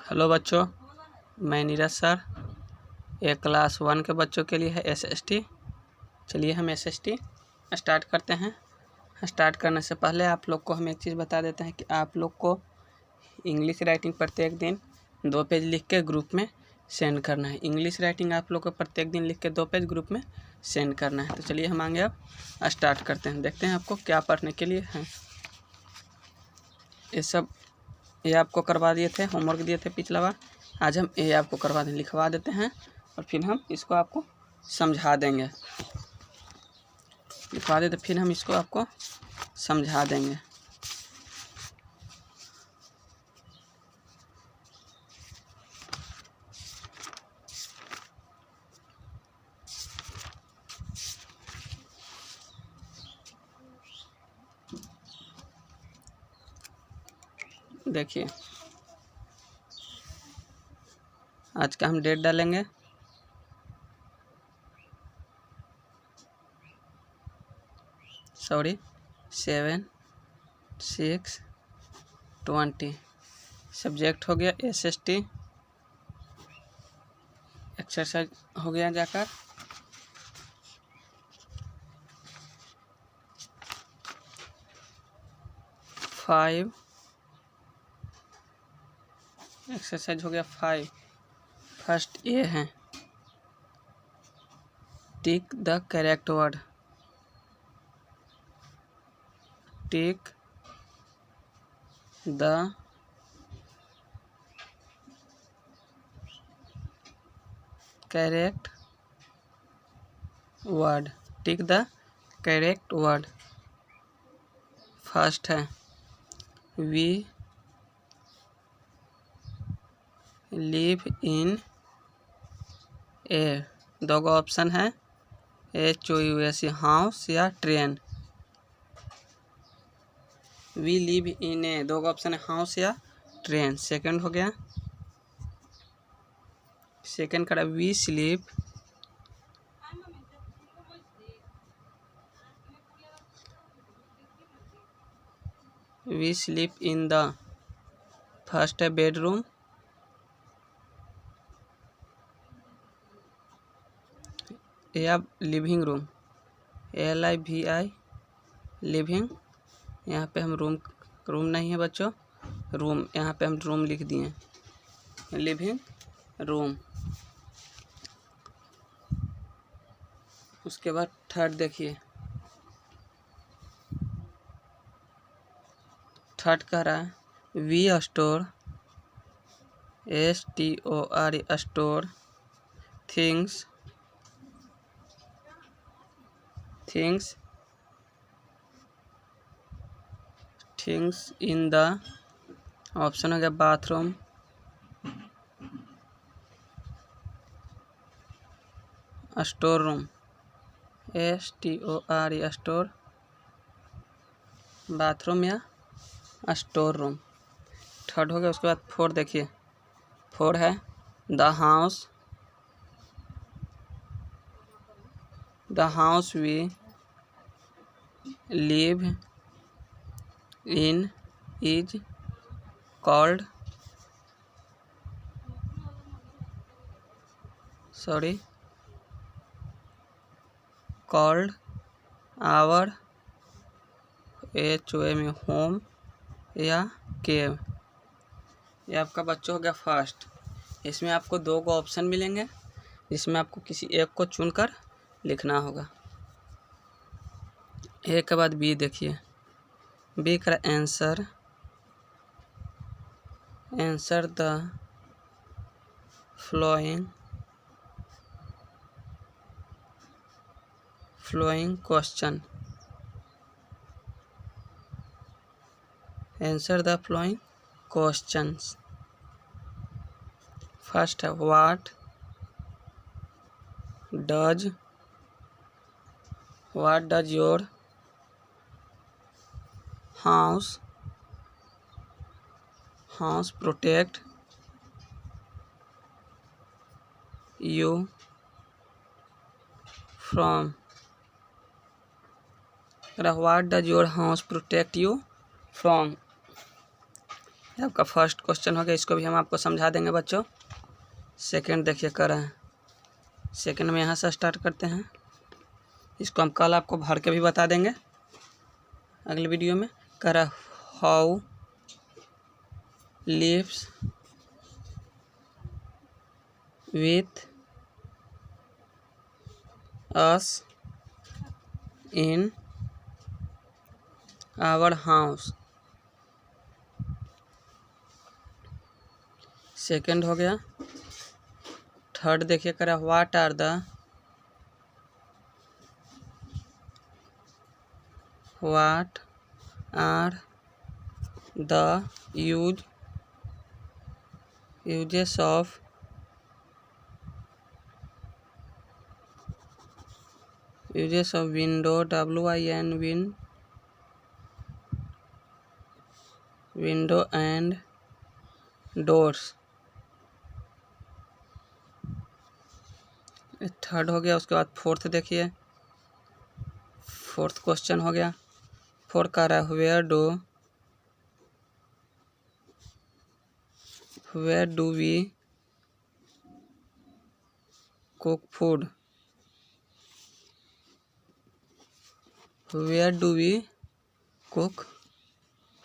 Hello बच्चों, मैं Neeraj sir. ये क्लास 1 के बच्चों के लिए है एसएसटी। चलिए हम एसएसटी स्टार्ट करते हैं। स्टार्ट करने से पहले आप लोग को हम एक चीज़ बता देते हैं कि आप लोग को इंग्लिश राइटिंग प्रत्येक दिन 2 पेज लिख के ग्रुप में सेंड करना है। इंग्लिश राइटिंग आप लोग को प्रत्येक दिन लिख के 2 पेज ग्रुप में सेंड करना है। तो चलिए हम आगे अब स्टार्ट करते हैं। देखते हैं आपको क्या पढ़ने के लिए है। ये आपको करवा दिए थे, होमवर्क दिए थे पिछला बार। आज हम ये आपको करवा दें, लिखवा देते हैं और फिर हम इसको आपको समझा देंगे। लिखवा देते फिर हम इसको आपको समझा देंगे। देखिए, आज का हम डेट डालेंगे 7/6/20। सब्जेक्ट हो गया एसएसटी। एक्सरसाइज हो गया जाकर। एक्सरसाइज हो गया 5। फर्स्ट ये है, tick the correct word. Tick the correct word. Tick the correct word. First है वी लिव इन ए। दो ऑप्शन है, HOUS, हाउस या ट्रेन। वी लिव इन ए, दो ऑप्शन है, हाउस या ट्रेन। सेकंड हो गया, सेकंड करा we sleep in the. First है बेडरूम, या लिविंग रूम, LIVI लिविंग। यहाँ पे हम रूम नहीं है बच्चों, रूम, यहाँ पे हम रूम लिख दिए, लिविंग रूम। उसके बाद थर्ड देखिए, थर्ड कह रहा है we store, STOR, store things in the. Option हो गया bathroom, store room, STOR, store, bathroom या स्टोर रूम। थर्ड हो गया। उसके बाद फोर देखिए, फोर है the house we live in is called our, HOM, home या केव। ये आपका बच्चों हो गया फर्स्ट। इसमें आपको 2 ऑप्शन मिलेंगे, जिसमें आपको किसी एक को चुनकर लिखना होगा। ए के बाद बी देखिए, बी का answer the flowing question. Answer the flowing questions. First है what does your house protect you from. What does your house protect you from. ये आपका फर्स्ट क्वेश्चन हो गया, इसको भी हम आपको समझा देंगे बच्चों। सेकंड देखिए कर रहे हैं, सेकंड में यहाँ से स्टार्ट करते हैं। इसको हम कल आपको भर के भी बता देंगे अगले वीडियो में। कर how lives with us in our house. Second हो गया। थर्ड देखिए करा what are the uses of window window and doors। Third हो गया। उसके बाद फोर्थ देखिए, फोर्थ क्वेश्चन हो गया। फोर्थ का रहा है where do we cook food। where do we cook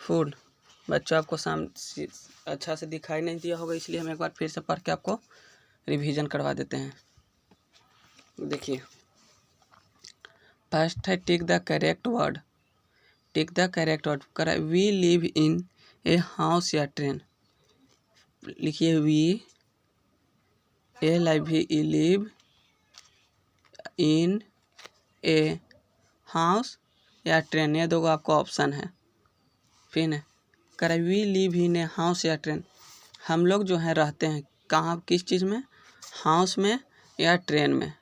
food। बच्चों आपको अच्छा से दिखाई नहीं दिया होगा, इसलिए हम एक बार फिर से पढ़ के आपको रिवीजन करवा देते हैं। देखिए फर्स्ट है tick the correct word. Tick the correct word करा we live in a house या ट्रेन। लिखिए we live in a house या ट्रेन, ये दो आपको ऑप्शन है। फिर है करा we live in a house या ट्रेन, हम लोग जो है रहते हैं कहाँ, किस चीज़ में, हाउस में या ट्रेन में।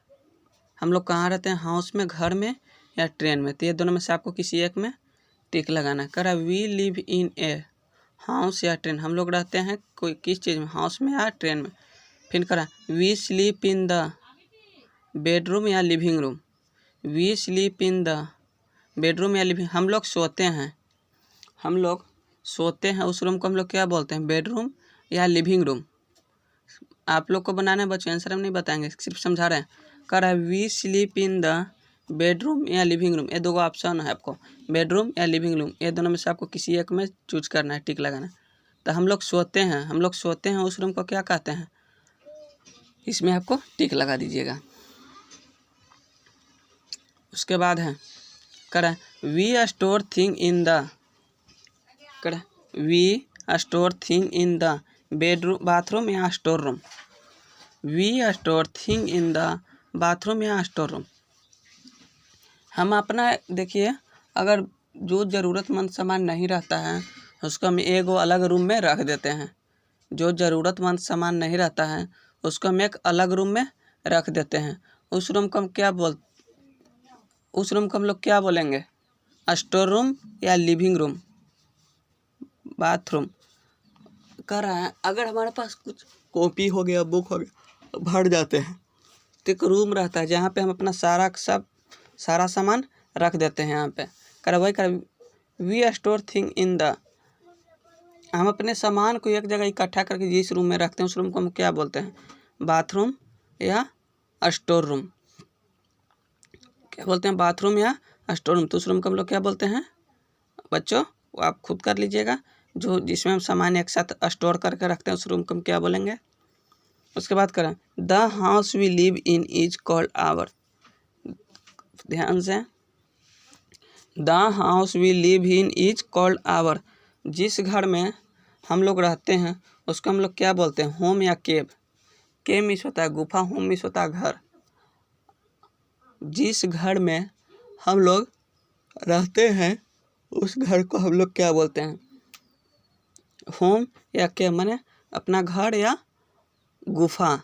हम लोग कहाँ रहते हैं, हाउस में, घर में या ट्रेन में। तो ये दोनों में से आपको किसी एक में टिक लगाना है। करा we live in a house या ट्रेन, हम लोग रहते हैं कोई किस चीज़ में, हाउस में या ट्रेन में। फिर करा we sleep in the bedroom या living room. We sleep in the bedroom या लिविंग, हम लोग सोते हैं, हम लोग सोते हैं उस रूम को हम लोग क्या बोलते हैं, बेडरूम या लिविंग रूम। आप लोग को बनाना है बच्चों, आंसर हम नहीं बताएंगे, सिर्फ समझा रहे हैं। कर है we sleep in the bedroom या लिविंग रूम, ये दो ऑप्शन है आपको, बेडरूम या लिविंग रूम, ये दोनों में से आपको किसी एक में चूज करना है, टिक लगाना है। तो हम लोग सोते हैं, हम लोग सोते हैं उस रूम को क्या कहते हैं, इसमें आपको टिक लगा दीजिएगा। उसके बाद है कर we store thing in the, कर we store thing in the bedroom bathroom या store room. We store thing in the bathroom या स्टोर रूम, हम अपना देखिए अगर जो ज़रूरतमंद सामान नहीं रहता है उसको हम एक अलग रूम में रख देते हैं। जो ज़रूरतमंद सामान नहीं रहता है उसको हम एक अलग रूम में रख देते हैं। उस रूम को हम उस रूम को हम लोग क्या बोलेंगे, स्टोर रूम या लिविंग रूम, बाथरूम। कर रहा है अगर हमारे पास कुछ कॉपी हो गया, बुक हो गया, भर जाते हैं तो एक रूम रहता है जहाँ पे हम अपना सारा सामान रख देते हैं। यहाँ पे कर वही कर we store thing in the, हम अपने सामान को एक जगह इकट्ठा करके जिस रूम में रखते हैं उस रूम को हम क्या बोलते हैं, बाथरूम या स्टोर रूम। क्या बोलते हैं, बाथरूम या स्टोर रूम। तो उस रूम को हम लोग क्या बोलते हैं बच्चों, वो आप खुद कर लीजिएगा। जो जिसमें हम सामान एक साथ स्टोर करके रखते हैं उस रूम को हम क्या बोलेंगे। उसके बाद करें the house we live in is called our. ध्यान से, the house we live in is called our, जिस घर में हम लोग रहते हैं उसको हम लोग क्या बोलते हैं, होम या केव। केव मीन्स होता है गुफा, होम मीन्स होता है घर। जिस घर में हम लोग रहते हैं उस घर को हम लोग क्या बोलते हैं, होम या केव, माने अपना घर या गुफा।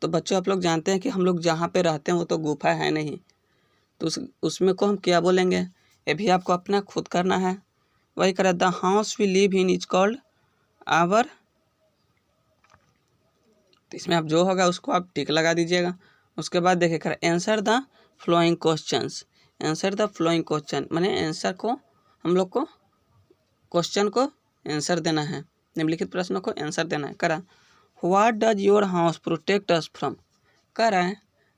तो बच्चों आप लोग जानते हैं कि हम लोग जहाँ पे रहते हैं वो तो गुफा है नहीं, तो उसमें को हम क्या बोलेंगे, ये भी आपको अपना खुद करना है। वही करें the house we live in is called our. तो इसमें आप जो होगा उसको आप टिक लगा दीजिएगा। उसके बाद देखिए कर answer the flowing questions. Answer the flowing question माने आंसर को हम लोग को क्वेश्चन को आंसर देना है, निम्नलिखित प्रश्नों को आंसर देना है। करा what does your house protect us from. कह रहा है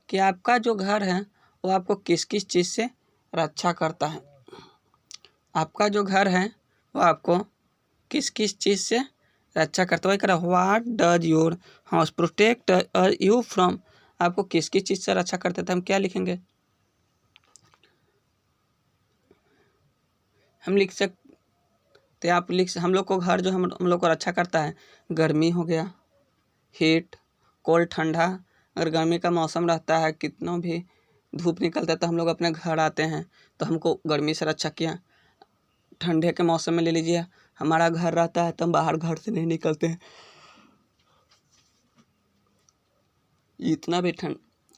कि आपका जो घर है वो आपको किस किस चीज़ से रक्षा करता है। आपका जो घर है वो आपको किस किस चीज़ से रक्षा करता है। वही करा what does your house protect you from, आपको किस किस चीज़ से रक्षा करता है। हम क्या लिखेंगे, हम लिख सकते, आप लिख, हम लोग को घर जो हम लोग को रक्षा करता है, गर्मी हो गया, हीट, कोल्ड ठंडा। अगर गर्मी का मौसम रहता है, कितना भी धूप निकलता है तो हम लोग अपने घर आते हैं तो हमको गर्मी से रक्षा किया। ठंडे के मौसम में ले लीजिए, हमारा घर रहता है तो हम बाहर घर से नहीं निकलते हैं,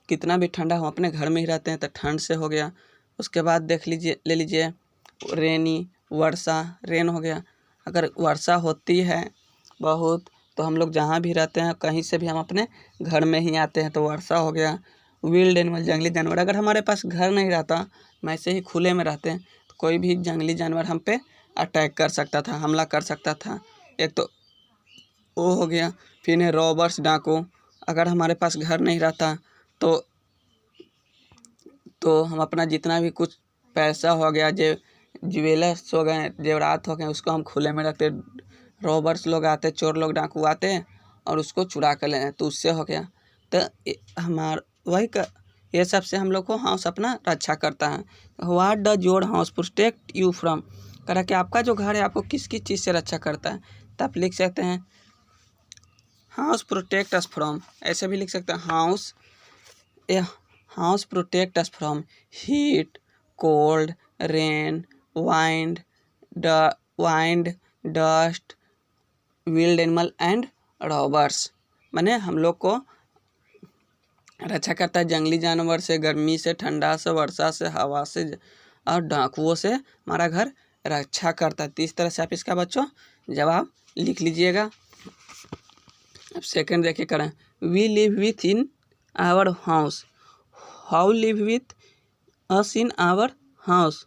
कितना भी ठंडा हो अपने घर में ही रहते हैं तो ठंड से हो गया। उसके बाद देख लीजिए, ले लीजिए रेनी, वर्षा, रेन हो गया। अगर वर्षा होती है बहुत तो हम लोग जहाँ भी रहते हैं कहीं से भी हम अपने घर में ही आते हैं तो वर्षा हो गया। विल्ड एनिमल, जंगली जानवर, अगर हमारे पास घर नहीं रहता, हम ऐसे ही खुले में रहते हैं तो कोई भी जंगली जानवर हम पे अटैक कर सकता था, हमला कर सकता था। एक तो वो हो गया। फिर है रॉबर्स, डाकू। अगर हमारे पास घर नहीं रहता तो हम अपना जितना भी कुछ पैसा हो गया, ज्वेलर्स हो गए, जेवरात हो गए, उसको हम खुले में रखते। रॉबर्स लोग आते, चोर लोग, डाकू आते हैं और उसको चुरा कर ले, तो उससे हो गया। तो वही ये सब से हम लोग को हाउस अपना रक्षा करता है। What does your house protect you from, कह कि आपका जो घर है आपको किस किस चीज़ से रक्षा करता है। तो आप लिख सकते हैं हाउस प्रोटेक्ट अस फ्रॉम, ऐसे भी लिख सकते हैं house protect us from heat, cold, rain, wind, dust, wild animal and robbers. माने हम लोग को रक्षा करता है जंगली जानवर से, गर्मी से, ठंडा से, वर्षा से, हवा से और डाकुओं से हमारा घर रक्षा करता है। तो इस तरह से आप इसका बच्चों जवाब लिख लीजिएगा। अब सेकंड देखिए करें, we live with in our house, how live with us in our house.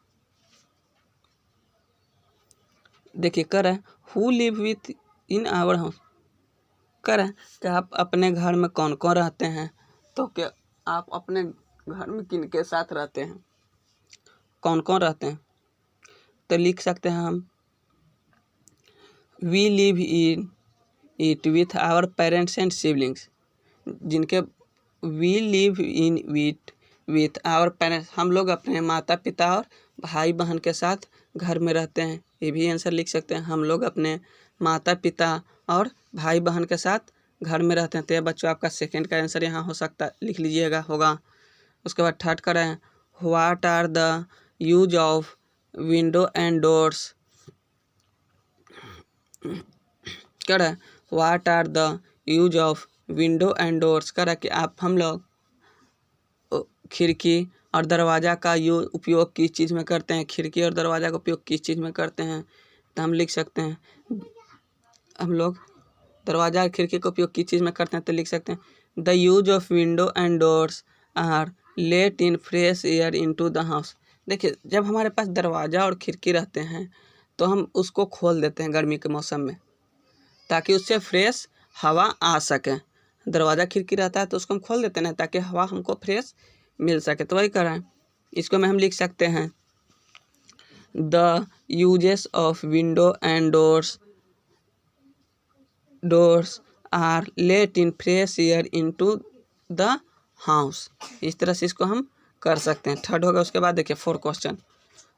देखिए करें who live with in our house, करें कि आप अपने घर में कौन कौन रहते हैं, तो क्या आप अपने घर में किन के साथ रहते हैं, कौन कौन रहते हैं। तो लिख सकते हैं हम we live in it with our parents and siblings, जिनके we live in it with our parents, हम लोग अपने माता पिता और भाई बहन के साथ घर में रहते हैं। ये भी आंसर लिख सकते हैं, हम लोग अपने माता पिता और भाई बहन के साथ घर में रहते हैं। तो ये बच्चों आपका सेकंड का आंसर यहाँ हो सकता है, लिख लीजिएगा, होगा। उसके बाद थर्ड करें, what are the use of window and doors, करें what are the use of window and doors, करें कि आप हम लोग खिड़की और दरवाज़ा का उपयोग किस चीज़ में करते हैं, खिड़की और दरवाज़ा का उपयोग किस चीज़ में करते हैं। तो हम लिख सकते हैं हम लोग दरवाज़ा और खिड़की का उपयोग किस चीज़ में करते हैं। तो लिख सकते हैं the use of window and doors are let in fresh air into the house. देखिए जब हमारे पास दरवाज़ा और खिड़की रहते हैं तो हम उसको खोल देते हैं गर्मी के मौसम में, ताकि उससे फ्रेश हवा आ सके। दरवाज़ा खिड़की रहता है तो उसको हम खोल देते हैं ताकि हवा हमको फ्रेश मिल सके। तो वही कर रहे हैं, इसको में हम लिख सकते हैं the uses of window and doors are let in fresh air into the house. इस तरह से इसको हम कर सकते हैं। थर्ड होगा। उसके बाद देखिए fourth question,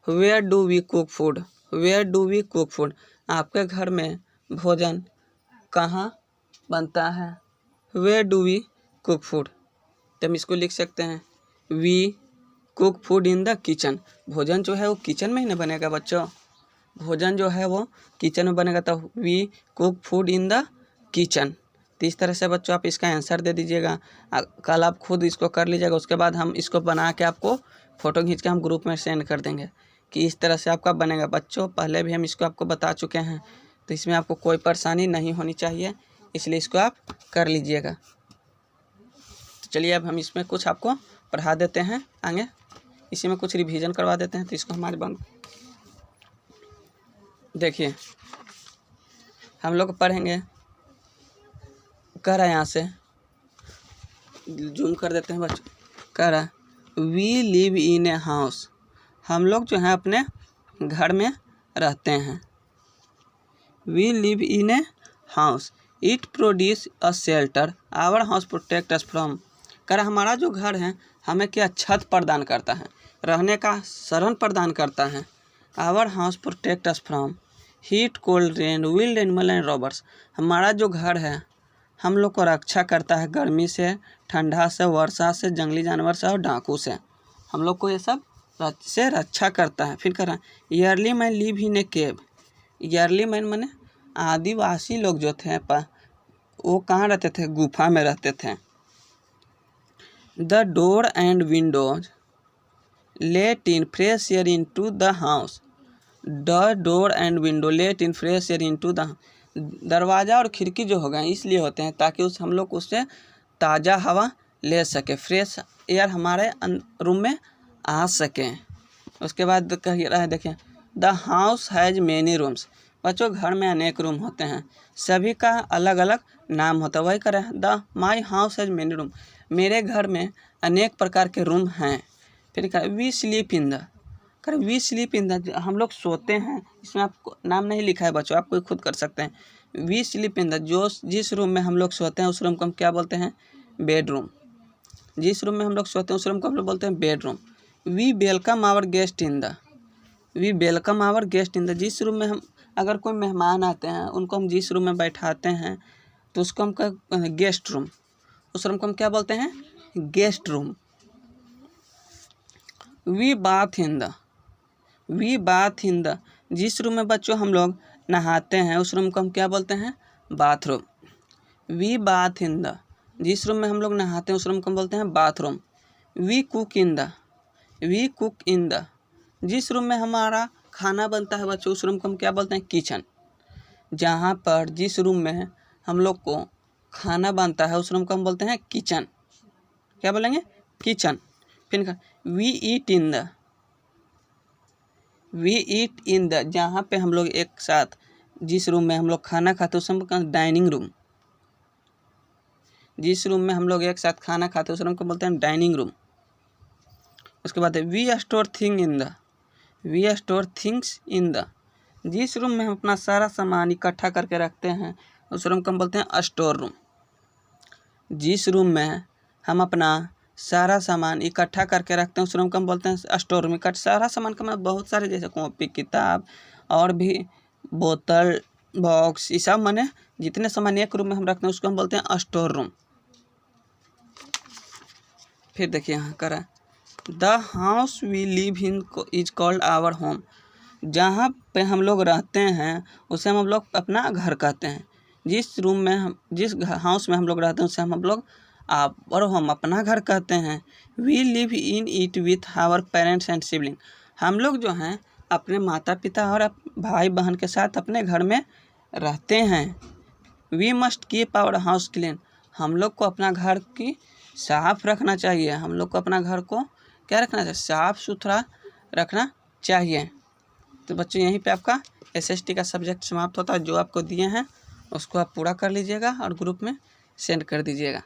where do we cook food, where do we cook food, आपके घर में भोजन कहाँ बनता है, where do we cook food. तो हम इसको लिख सकते हैं we cook food in the kitchen, भोजन जो है वो किचन में ही ना बनेगा बच्चों, भोजन जो है वो किचन में बनेगा। तो we cook food in the kitchen. तो इस तरह से बच्चों आप इसका आंसर दे दीजिएगा। कल आप खुद इसको कर लीजिएगा, उसके बाद हम इसको बना के आपको फ़ोटो खींच के हम ग्रुप में सेंड कर देंगे कि इस तरह से आपका बनेगा। बच्चों पहले भी हम इसको आपको बता चुके हैं, तो इसमें आपको कोई परेशानी नहीं होनी चाहिए, इसलिए इसको आप कर लीजिएगा। तो चलिए अब हम इसमें कुछ आपको पढ़ा देते हैं आगे, इसी में कुछ रिवीजन करवा देते हैं। तो इसको हमारे बंद देखिए, हम लोग पढ़ेंगे, कह रहा है यहाँ से जूम कर देते हैं बच्चों, कह रहा है we live in a house, हम लोग जो है अपने घर में रहते हैं। We live in a house, it produce a shelter, our house protect us from, कह रहा हमारा जो घर है हमें क्या छत प्रदान करता है, रहने का शरण प्रदान करता है। Our house protect us from heat, cold, rain, wild animal and robbers, हमारा जो घर है हम लोग को रक्षा करता है गर्मी से, ठंडा से, वर्षा से, जंगली जानवर से और डाकू से, हम लोग को ये सब से रक्षा करता है। फिर कह रहा है yearly man live in A cave, yearly man माने आदिवासी लोग जो थे वो कहाँ रहते थे, गुफा में रहते थे। The door and windows let in fresh air in to the house, the door and window let in fresh air in to the, दरवाज़ा और खिड़की जो होगा इसलिए होते हैं ताकि हम लोग उससे ताज़ा हवा ले सके, फ्रेश एयर हमारे रूम में आ सके। उसके बाद कह रहा है देखिए the house has many rooms, बच्चों घर में अनेक रूम होते हैं, सभी का अलग अलग नाम होता है। वही कह रहा है the my house has many room, मेरे घर में अनेक प्रकार के रूम हैं। फिर कह वी स्लीप इन द, कर वी स्लीप इन द, हम लोग सोते हैं, इसमें आपको नाम नहीं लिखा है बच्चों, आपको खुद कर सकते हैं। वी स्लीप इन द, जो जिस रूम में हम लोग सोते हैं उस रूम को हम क्या बोलते हैं, बेडरूम। जिस रूम में हम लोग सोते हैं उस रूम को हम लोग बोलते हैं bedroom. We welcome our guest in the, we welcome our guest in the, जिस रूम में हम अगर कोई मेहमान आते हैं उनको हम जिस रूम में बैठाते हैं तो उसको हम गेस्ट रूम, उस रूम को हम क्या बोलते हैं, guest room. We bath in the, we bath in the, जिस रूम में बच्चों हम लोग नहाते हैं उस रूम को हम क्या बोलते हैं, bathroom. We bath in the, जिस रूम में हम लोग नहाते हैं उस रूम को हम बोलते हैं bathroom. We cook in the, we cook in the, जिस रूम में हमारा खाना बनता है बच्चों उस रूम को हम क्या बोलते हैं, किचन। जहाँ पर जिस रूम में हम लोग को खाना बनता है उस रूम को हम बोलते हैं किचन, क्या बोलेंगे, किचन। फिर we eat in the, we eat in the, जहाँ पे हम लोग एक साथ जिस रूम में हम लोग खाना खाते हैं उस रूम को डाइनिंग रूम, जिस रूम में हम लोग एक साथ खाना खाते हैं उस रूम को बोलते हैं डाइनिंग रूम। उसके बाद we store thing in the, we store things in the, जिस रूम में हम अपना सारा सामान इकट्ठा करके रखते हैं उस रूम को हम बोलते हैं स्टोर रूम। जिस रूम में हम अपना सारा सामान इकट्ठा करके रखते हैं उस रूम को हम बोलते हैं स्टोर रूम। सारा सामान का मतलब बहुत सारे, जैसे कॉपी किताब और भी बोतल बॉक्स, ये सब माने जितने सामान एक रूम में हम रखते हैं उसको हम बोलते हैं स्टोर रूम। फिर देखिए यहाँ करा the house we live in is called our home, जहाँ पे हम लोग रहते हैं उसे हम लोग अपना घर कहते हैं। जिस रूम में हम, जिस हाउस में हम लोग रहते हैं उसे हम लोग और हम अपना घर कहते हैं। We live in it with our parents and sibling, हम लोग जो हैं अपने माता पिता और भाई बहन के साथ अपने घर में रहते हैं। We must keep our house clean, हम लोग को अपना घर की साफ रखना चाहिए, हम लोग को अपना घर को क्या रखना चाहिए, साफ सुथरा रखना चाहिए। तो बच्चों यहीं पे आपका SST का सब्जेक्ट समाप्त होता है। जो आपको दिए हैं उसको आप पूरा कर लीजिएगा और ग्रुप में सेंड कर दीजिएगा।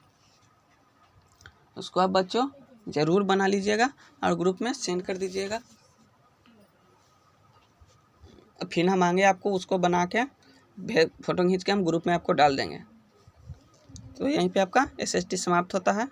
उसको आप बच्चों ज़रूर बना लीजिएगा और ग्रुप में सेंड कर दीजिएगा। फिर हम आएंगे आपको उसको बना के फ़ोटो खींच के हम ग्रुप में आपको डाल देंगे। तो यहीं पे आपका SST समाप्त होता है।